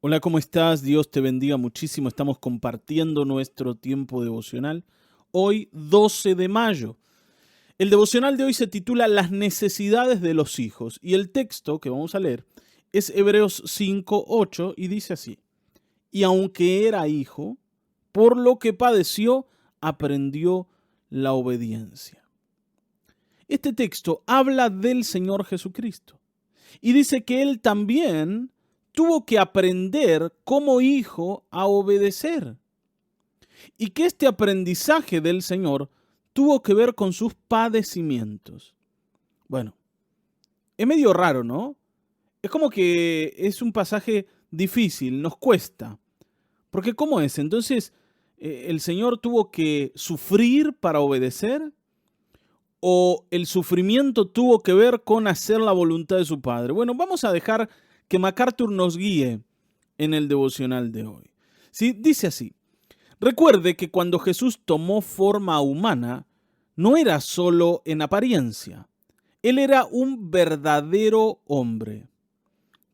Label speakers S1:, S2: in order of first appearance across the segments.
S1: Hola, ¿cómo estás? Dios te bendiga muchísimo. Estamos compartiendo nuestro tiempo devocional. Hoy, 12 de mayo. El devocional de hoy se titula Las necesidades de los hijos. Y el texto que vamos a leer es Hebreos 5:8 y dice así. Y aunque era hijo, por lo que padeció, aprendió la obediencia. Este texto habla del Señor Jesucristo. Y dice que él también tuvo que aprender como hijo a obedecer. Y que este aprendizaje del Señor tuvo que ver con sus padecimientos. Bueno, es medio raro, ¿no? Es como que es un pasaje difícil, nos cuesta. Porque ¿cómo es? Entonces, ¿el Señor tuvo que sufrir para obedecer? ¿O el sufrimiento tuvo que ver con hacer la voluntad de su Padre? Bueno, vamos a dejar que MacArthur nos guíe en el devocional de hoy. ¿Sí? Dice así: recuerde que cuando Jesús tomó forma humana, no era solo en apariencia. Él era un verdadero hombre.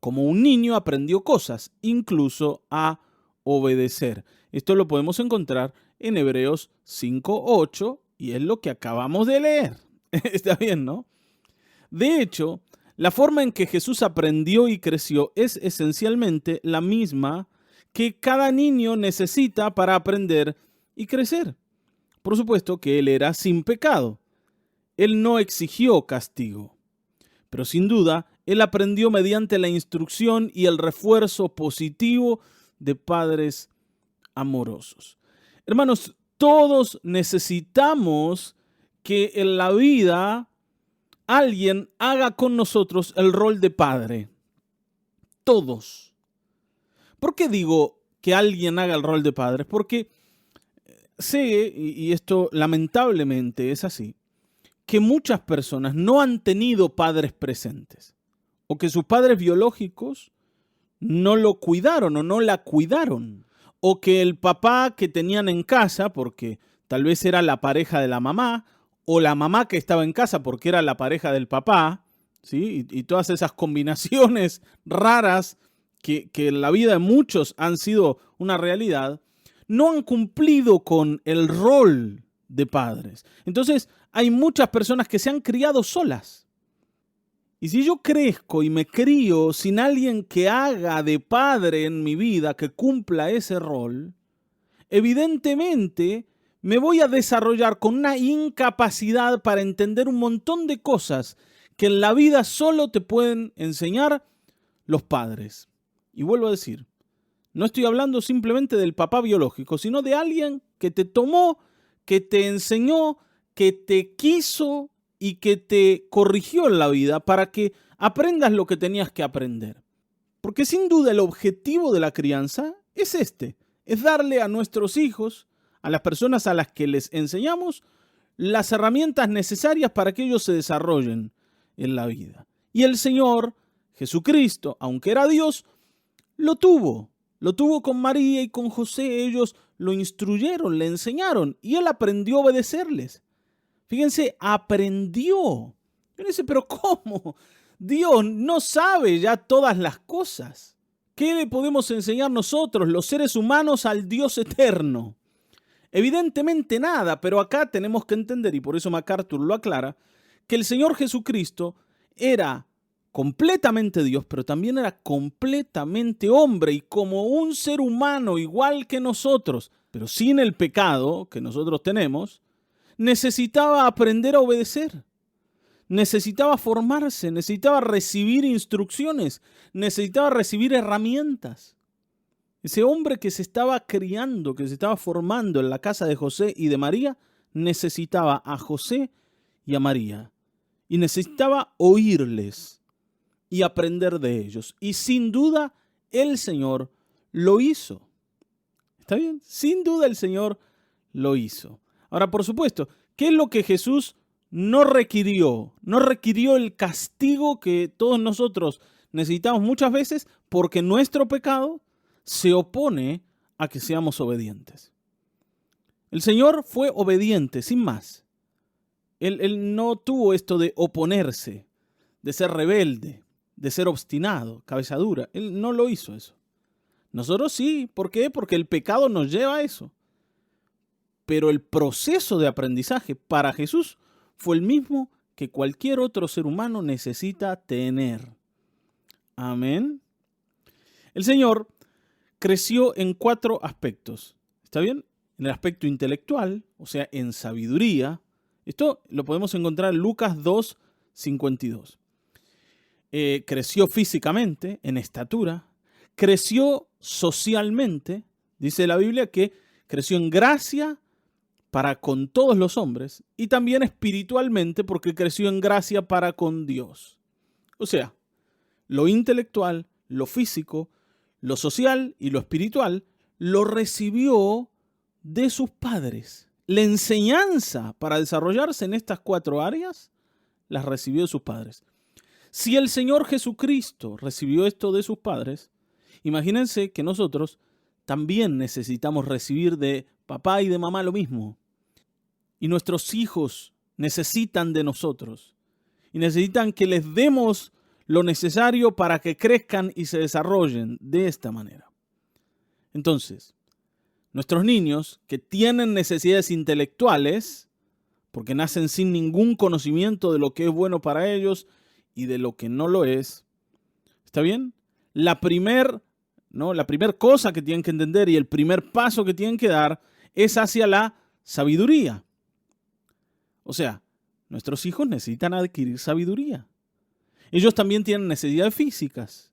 S1: Como un niño aprendió cosas, incluso a obedecer. Esto lo podemos encontrar en Hebreos 5:8 y es lo que acabamos de leer. Está bien, ¿no? De hecho, la forma en que Jesús aprendió y creció es esencialmente la misma que cada niño necesita para aprender y crecer. Por supuesto que él era sin pecado. Él no exigió castigo. Pero sin duda, él aprendió mediante la instrucción y el refuerzo positivo de padres amorosos. Hermanos, todos necesitamos que en la vida alguien haga con nosotros el rol de padre. Todos. ¿Por qué digo que alguien haga el rol de padre? Porque sé, y esto lamentablemente es así, que muchas personas no han tenido padres presentes o que sus padres biológicos no lo cuidaron o no la cuidaron, o que el papá que tenían en casa, porque tal vez era la pareja de la mamá, o la mamá que estaba en casa porque era la pareja del papá, ¿sí? Y todas esas combinaciones raras que en la vida de muchos han sido una realidad, no han cumplido con el rol de padres. Entonces, hay muchas personas que se han criado solas. Y si yo crezco y me crío sin alguien que haga de padre en mi vida, que cumpla ese rol, evidentemente me voy a desarrollar con una incapacidad para entender un montón de cosas que en la vida solo te pueden enseñar los padres. Y vuelvo a decir, no estoy hablando simplemente del papá biológico, sino de alguien que te tomó, que te enseñó, que te quiso y que te corrigió en la vida para que aprendas lo que tenías que aprender. Porque sin duda el objetivo de la crianza es este, es darle a nuestros hijos, a las personas a las que les enseñamos, las herramientas necesarias para que ellos se desarrollen en la vida. Y el Señor Jesucristo, aunque era Dios, lo tuvo con María y con José. Ellos lo instruyeron, le enseñaron y él aprendió a obedecerles. Fíjense, aprendió. Yo dice, pero ¿cómo? Dios no sabe ya todas las cosas. ¿Qué le podemos enseñar nosotros, los seres humanos, al Dios eterno? Evidentemente nada, pero acá tenemos que entender, y por eso MacArthur lo aclara, que el Señor Jesucristo era completamente Dios, pero también era completamente hombre, y como un ser humano igual que nosotros, pero sin el pecado que nosotros tenemos, necesitaba aprender a obedecer, necesitaba formarse, necesitaba recibir instrucciones, necesitaba recibir herramientas. Ese hombre que se estaba criando, que se estaba formando en la casa de José y de María, necesitaba a José y a María. Y necesitaba oírles y aprender de ellos. Y sin duda el Señor lo hizo. ¿Está bien? Sin duda el Señor lo hizo. Ahora, por supuesto, ¿qué es lo que Jesús no requirió? No requirió el castigo que todos nosotros necesitamos muchas veces porque nuestro pecado se opone a que seamos obedientes. El Señor fue obediente, sin más. Él no tuvo esto de oponerse, de ser rebelde, de ser obstinado, cabeza dura. Él no lo hizo eso. Nosotros sí. ¿Por qué? Porque el pecado nos lleva a eso. Pero el proceso de aprendizaje para Jesús fue el mismo que cualquier otro ser humano necesita tener. Amén. El Señor creció en 4 aspectos. ¿Está bien? En el aspecto intelectual, o sea, en sabiduría. Esto lo podemos encontrar en Lucas 2:52. Creció físicamente, en estatura. Creció socialmente. Dice la Biblia que creció en gracia para con todos los hombres. Y también espiritualmente porque creció en gracia para con Dios. O sea, lo intelectual, lo físico, lo social y lo espiritual lo recibió de sus padres. La enseñanza para desarrollarse en estas 4 áreas las recibió de sus padres. Si el Señor Jesucristo recibió esto de sus padres, imagínense que nosotros también necesitamos recibir de papá y de mamá lo mismo. Y nuestros hijos necesitan de nosotros. Y necesitan que les demos lo necesario para que crezcan y se desarrollen de esta manera. Entonces, nuestros niños que tienen necesidades intelectuales, porque nacen sin ningún conocimiento de lo que es bueno para ellos y de lo que no lo es, ¿está bien? La primer cosa que tienen que entender y el primer paso que tienen que dar es hacia la sabiduría. O sea, nuestros hijos necesitan adquirir sabiduría. Ellos también tienen necesidades físicas.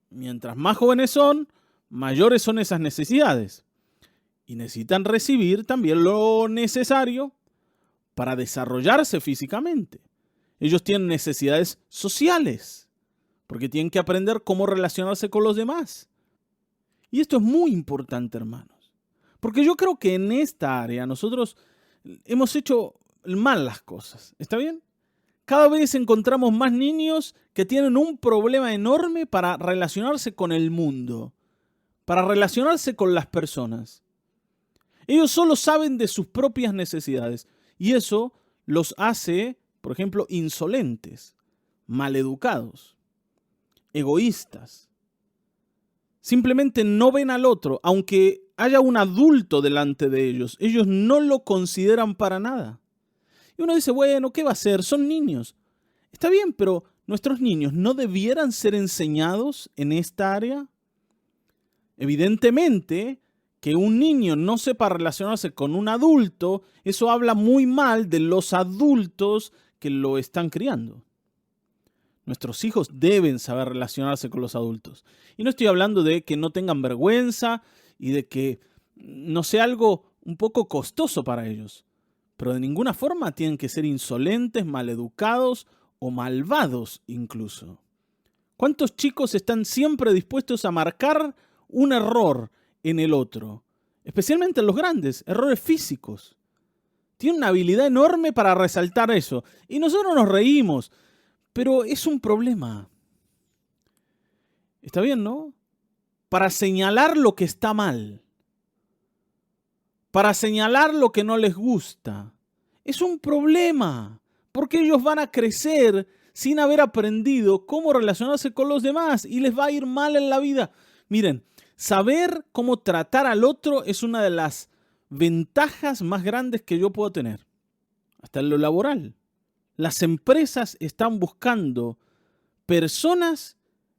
S1: Mientras más jóvenes son, mayores son esas necesidades. Y necesitan recibir también lo necesario para desarrollarse físicamente. Ellos tienen necesidades sociales, porque tienen que aprender cómo relacionarse con los demás. Y esto es muy importante, hermanos, porque yo creo que en esta área nosotros hemos hecho mal las cosas. ¿Está bien? Cada vez encontramos más niños que tienen un problema enorme para relacionarse con el mundo, para relacionarse con las personas. Ellos solo saben de sus propias necesidades y eso los hace, por ejemplo, insolentes, maleducados, egoístas. Simplemente no ven al otro, aunque haya un adulto delante de ellos. Ellos no lo consideran para nada. Y uno dice, bueno, ¿qué va a hacer? Son niños. Está bien, pero ¿nuestros niños no debieran ser enseñados en esta área? Evidentemente, que un niño no sepa relacionarse con un adulto, eso habla muy mal de los adultos que lo están criando. Nuestros hijos deben saber relacionarse con los adultos. Y no estoy hablando de que no tengan vergüenza y de que no sea algo un poco costoso para ellos. Pero de ninguna forma tienen que ser insolentes, maleducados o malvados incluso. ¿Cuántos chicos están siempre dispuestos a marcar un error en el otro? Especialmente en los grandes, errores físicos. Tienen una habilidad enorme para resaltar eso. Y nosotros nos reímos, pero es un problema. ¿Está bien, no? Para señalar lo que está mal. Para señalar lo que no les gusta. Es un problema, porque ellos van a crecer sin haber aprendido cómo relacionarse con los demás y les va a ir mal en la vida. Miren, saber cómo tratar al otro es una de las ventajas más grandes que yo puedo tener, hasta en lo laboral. Las empresas están buscando personas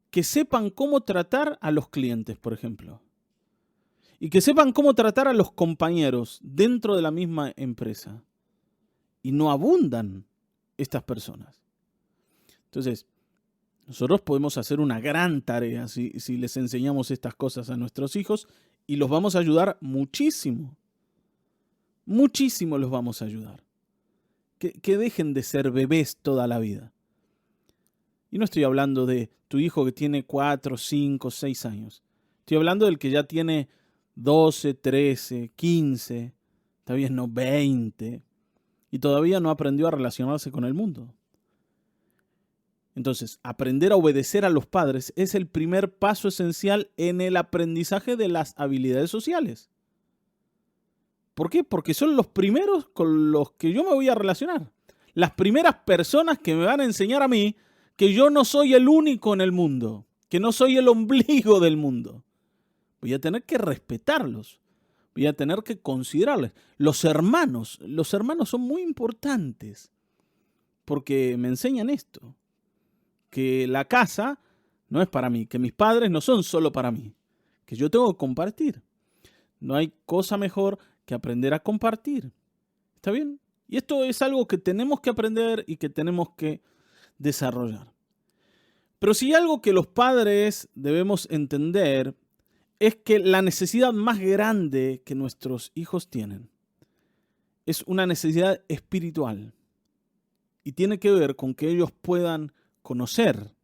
S1: que sepan cómo tratar a los clientes, por ejemplo. Y que sepan cómo tratar a los compañeros dentro de la misma empresa. Y no abundan estas personas. Entonces, nosotros podemos hacer una gran tarea si les enseñamos estas cosas a nuestros hijos y los vamos a ayudar muchísimo. Muchísimo los vamos a ayudar. Que dejen de ser bebés toda la vida. Y no estoy hablando de tu hijo que tiene 4, 5, 6 años. Estoy hablando del que ya tiene 12, 13, 15, está bien, no 20, y todavía no aprendió a relacionarse con el mundo. Entonces, aprender a obedecer a los padres es el primer paso esencial en el aprendizaje de las habilidades sociales. ¿Por qué? Porque son los primeros con los que yo me voy a relacionar. Las primeras personas que me van a enseñar a mí que yo no soy el único en el mundo, que no soy el ombligo del mundo. voy a tener que respetarlos, voy a tener que considerarles. Los hermanos son muy importantes porque me enseñan esto, que la casa no es para mí, que mis padres no son solo para mí, que yo tengo que compartir. No hay cosa mejor que aprender a compartir. ¿Está bien? Y esto es algo que tenemos que aprender y que tenemos que desarrollar. Pero si hay algo que los padres debemos entender es que la necesidad más grande que nuestros hijos tienen es una necesidad espiritual y tiene que ver con que ellos puedan conocer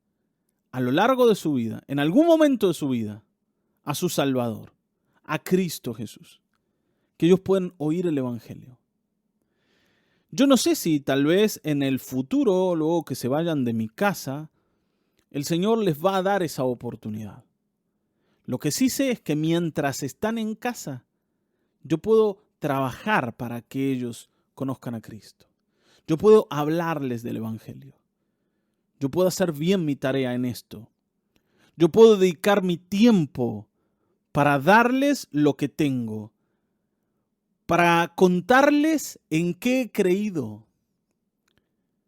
S1: a lo largo de su vida, en algún momento de su vida, a su Salvador, a Cristo Jesús, que ellos puedan oír el Evangelio. Yo no sé si tal vez en el futuro, luego que se vayan de mi casa, el Señor les va a dar esa oportunidad. Lo que sí sé es que mientras están en casa, yo puedo trabajar para que ellos conozcan a Cristo. Yo puedo hablarles del Evangelio. Yo puedo hacer bien mi tarea en esto. Yo puedo dedicar mi tiempo para darles lo que tengo, para contarles en qué he creído.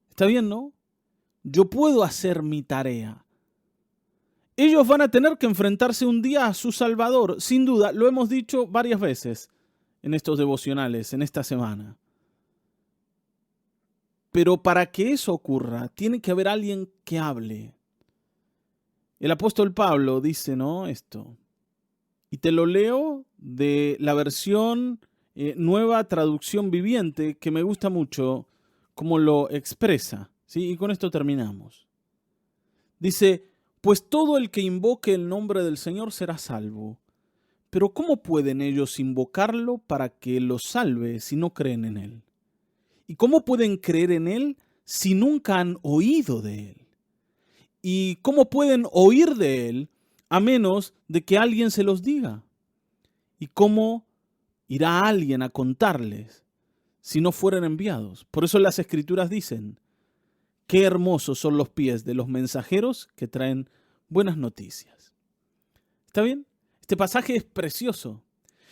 S1: ¿Está bien, no? Yo puedo hacer mi tarea. Ellos van a tener que enfrentarse un día a su Salvador, sin duda, lo hemos dicho varias veces en estos devocionales, en esta semana. Pero para que eso ocurra, tiene que haber alguien que hable. El apóstol Pablo dice, ¿no? Esto. Y te lo leo de la versión Nueva Traducción Viviente, que me gusta mucho cómo lo expresa, ¿sí? Y con esto terminamos. Dice, pues todo el que invoque el nombre del Señor será salvo. Pero ¿cómo pueden ellos invocarlo para que los salve si no creen en Él? ¿Y cómo pueden creer en Él si nunca han oído de Él? ¿Y cómo pueden oír de Él a menos de que alguien se los diga? ¿Y cómo irá alguien a contarles si no fueran enviados? Por eso las Escrituras dicen, qué hermosos son los pies de los mensajeros que traen buenas noticias. ¿Está bien? Este pasaje es precioso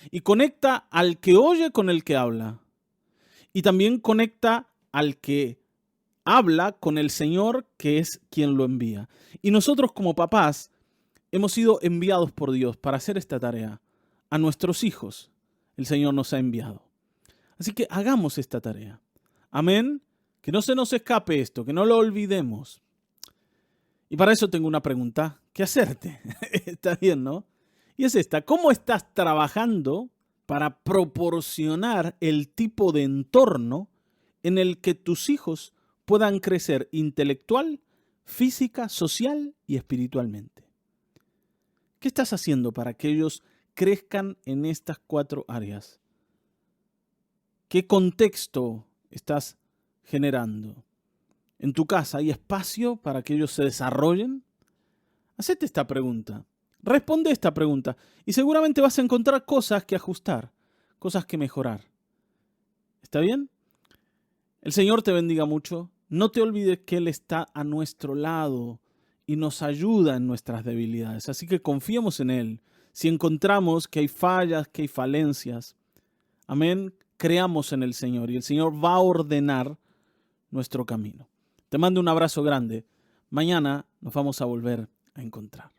S1: y conecta al que oye con el que habla. Y también conecta al que habla con el Señor, que es quien lo envía. Y nosotros como papás hemos sido enviados por Dios para hacer esta tarea. A nuestros hijos el Señor nos ha enviado. Así que hagamos esta tarea. Amén. Que no se nos escape esto, que no lo olvidemos. Y para eso tengo una pregunta que hacerte. Está bien, ¿no? Y es esta. ¿Cómo estás trabajando para proporcionar el tipo de entorno en el que tus hijos puedan crecer intelectual, física, social y espiritualmente? ¿Qué estás haciendo para que ellos crezcan en estas 4 áreas? ¿Qué contexto estás generando? ¿En tu casa hay espacio para que ellos se desarrollen? Hacete esta pregunta. Responde esta pregunta y seguramente vas a encontrar cosas que ajustar, cosas que mejorar. ¿Está bien? El Señor te bendiga mucho. No te olvides que Él está a nuestro lado y nos ayuda en nuestras debilidades. Así que confiemos en Él. Si encontramos que hay fallas, que hay falencias, amén, creamos en el Señor y el Señor va a ordenar nuestro camino. Te mando un abrazo grande. Mañana nos vamos a volver a encontrar.